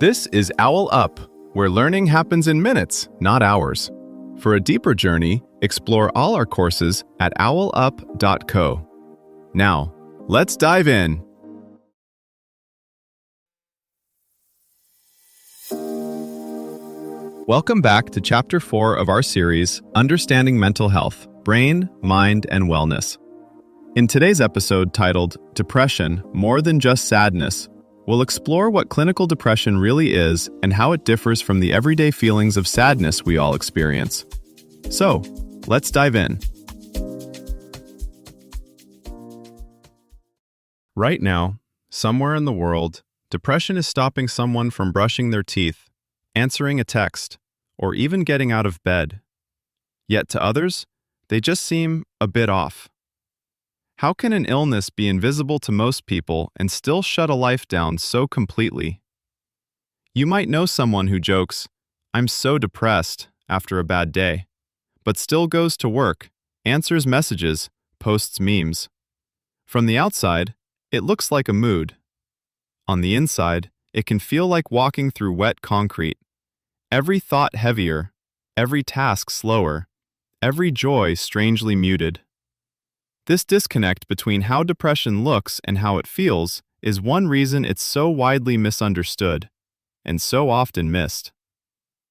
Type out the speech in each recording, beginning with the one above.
This is OwlUp, where learning happens in minutes, not hours. For a deeper journey, explore all our courses at owlup.co. Now, let's dive in. Welcome back to Chapter 4 of our series, Understanding Mental Health, Brain, Mind, and Wellness. In today's episode titled, Depression, More Than Just Sadness, we'll explore what clinical depression really is and how it differs from the everyday feelings of sadness we all experience. So, let's dive in. Right now, somewhere in the world, depression is stopping someone from brushing their teeth, answering a text, or even getting out of bed. Yet to others, they just seem a bit off. How can an illness be invisible to most people and still shut a life down so completely? You might know someone who jokes, "I'm so depressed," after a bad day, but still goes to work, answers messages, posts memes. From the outside, it looks like a mood. On the inside, it can feel like walking through wet concrete. Every thought heavier, every task slower, every joy strangely muted. This disconnect between how depression looks and how it feels is one reason it's so widely misunderstood and so often missed.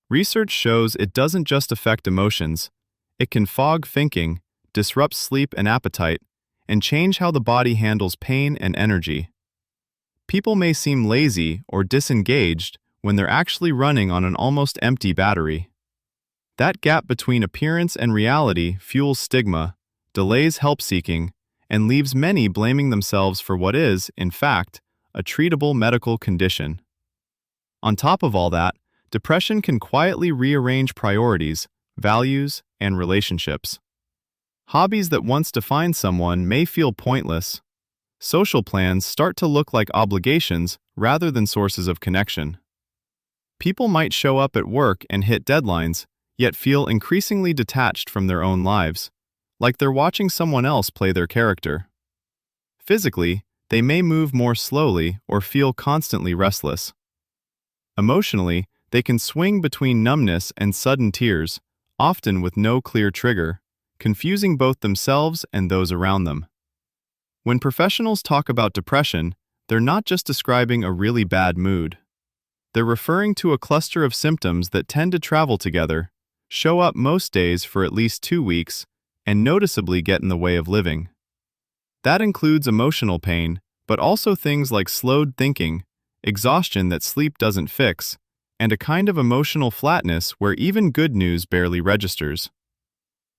Research shows it doesn't just affect emotions, it can fog thinking, disrupt sleep and appetite, and change how the body handles pain and energy. People may seem lazy or disengaged when they're actually running on an almost empty battery. That gap between appearance and reality fuels stigma, delays help-seeking, and leaves many blaming themselves for what is, in fact, a treatable medical condition. On top of all that, depression can quietly rearrange priorities, values, and relationships. Hobbies that once defined someone may feel pointless. Social plans start to look like obligations rather than sources of connection. People might show up at work and hit deadlines, yet feel increasingly detached from their own lives, like they're watching someone else play their character. Physically, they may move more slowly or feel constantly restless. Emotionally, they can swing between numbness and sudden tears, often with no clear trigger, confusing both themselves and those around them. When professionals talk about depression, they're not just describing a really bad mood. They're referring to a cluster of symptoms that tend to travel together, show up most days for at least 2 weeks, and noticeably get in the way of living. That includes emotional pain, but also things like slowed thinking, exhaustion that sleep doesn't fix, and a kind of emotional flatness where even good news barely registers.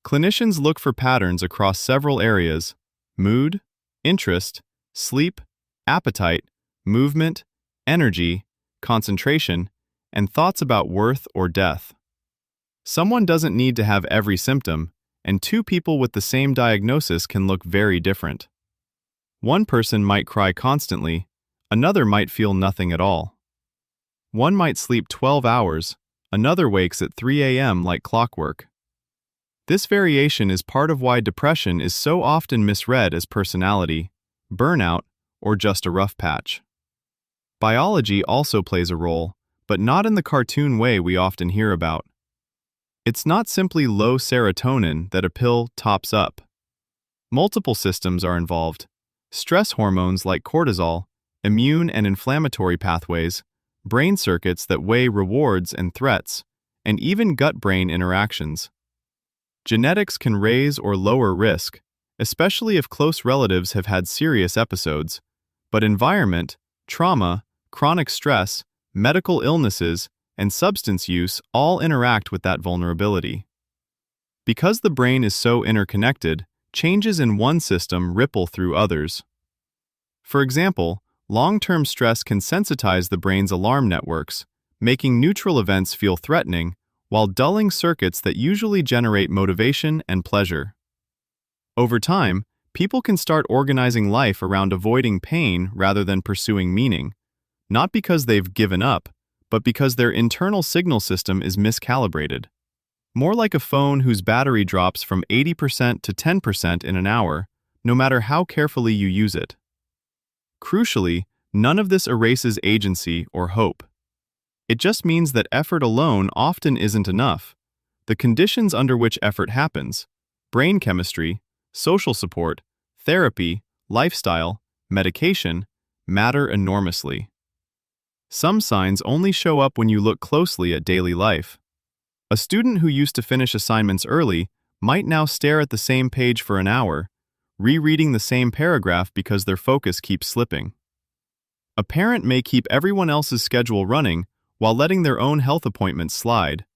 Clinicians look for patterns across several areas: mood, interest, sleep, appetite, movement, energy, concentration, and thoughts about worth or death. Someone doesn't need to have every symptom, and two people with the same diagnosis can look very different. One person might cry constantly, another might feel nothing at all. One might sleep 12 hours, another wakes at 3 a.m. like clockwork. This variation is part of why depression is so often misread as personality, burnout, or just a rough patch. Biology also plays a role, but not in the cartoon way we often hear about. It's not simply low serotonin that a pill tops up. Multiple systems are involved: stress hormones like cortisol, immune and inflammatory pathways, brain circuits that weigh rewards and threats, and even gut-brain interactions. Genetics can raise or lower risk, especially if close relatives have had serious episodes, but environment, trauma, chronic stress, medical illnesses, and substance use all interact with that vulnerability. Because the brain is so interconnected, changes in one system ripple through others. For example, long-term stress can sensitize the brain's alarm networks, making neutral events feel threatening, while dulling circuits that usually generate motivation and pleasure. Over time, people can start organizing life around avoiding pain rather than pursuing meaning, not because they've given up, but because their internal signal system is miscalibrated. More like a phone whose battery drops from 80% to 10% in an hour, no matter how carefully you use it. Crucially, none of this erases agency or hope. It just means that effort alone often isn't enough. The conditions under which effort happens, brain chemistry, social support, therapy, lifestyle, medication, matter enormously. Some signs only show up when you look closely at daily life. A student who used to finish assignments early might now stare at the same page for an hour, rereading the same paragraph because their focus keeps slipping. A parent may keep everyone else's schedule running while letting their own health appointments slide,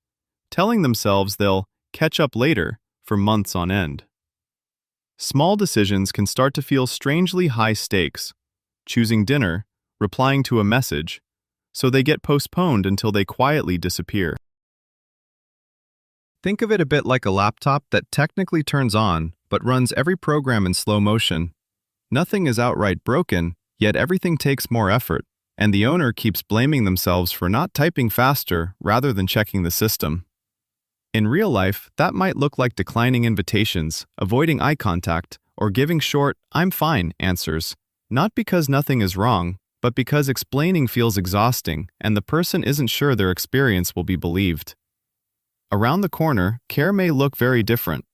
telling themselves they'll catch up later for months on end. Small decisions can start to feel strangely high stakes, choosing dinner, replying to a message, so they get postponed until they quietly disappear. Think of it a bit like a laptop that technically turns on, but runs every program in slow motion. Nothing is outright broken, yet everything takes more effort, and the owner keeps blaming themselves for not typing faster rather than checking the system. In real life, that might look like declining invitations, avoiding eye contact, or giving short, "I'm fine" answers, not because nothing is wrong, but because explaining feels exhausting and the person isn't sure their experience will be believed. Around the corner, care may look very different.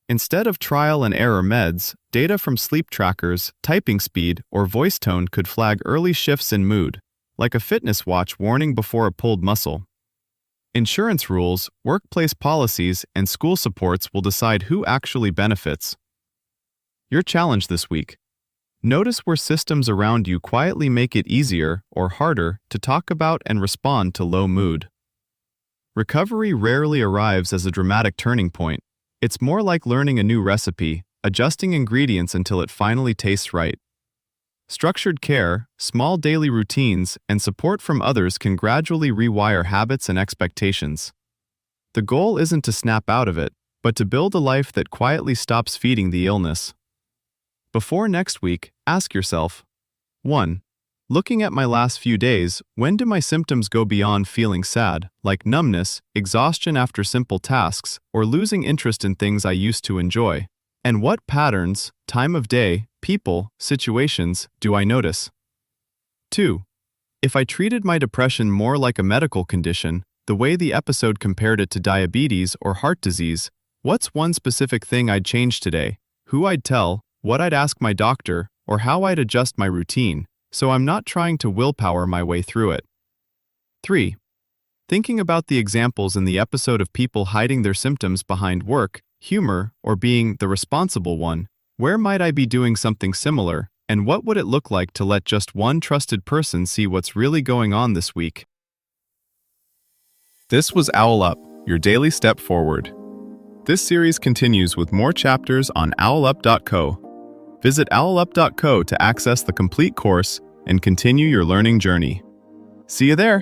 Instead of trial and error meds, data from sleep trackers, typing speed, or voice tone could flag early shifts in mood, like a fitness watch warning before a pulled muscle. Insurance rules, workplace policies, and school supports will decide who actually benefits. Your challenge this week: notice where systems around you quietly make it easier or harder to talk about and respond to low mood. Recovery rarely arrives as a dramatic turning point. It's more like learning a new recipe, adjusting ingredients until it finally tastes right. Structured care, small daily routines, and support from others can gradually rewire habits and expectations. The goal isn't to snap out of it, but to build a life that quietly stops feeding the illness. Before next week, ask yourself: 1. Looking at my last few days, when do my symptoms go beyond feeling sad, like numbness, exhaustion after simple tasks, or losing interest in things I used to enjoy? And what patterns, time of day, people, situations do I notice? 2. If I treated my depression more like a medical condition, the way the episode compared it to diabetes or heart disease, what's one specific thing I'd change today, who I'd tell, what I'd ask my doctor, or how I'd adjust my routine, so I'm not trying to willpower my way through it? 3. Thinking about the examples in the episode of people hiding their symptoms behind work, humor, or being the responsible one, where might I be doing something similar, and what would it look like to let just one trusted person see what's really going on this week? This was OwlUp, your daily step forward. This series continues with more chapters on OwlUp.co. Visit OwlUp.co to access the complete course and continue your learning journey. See you there!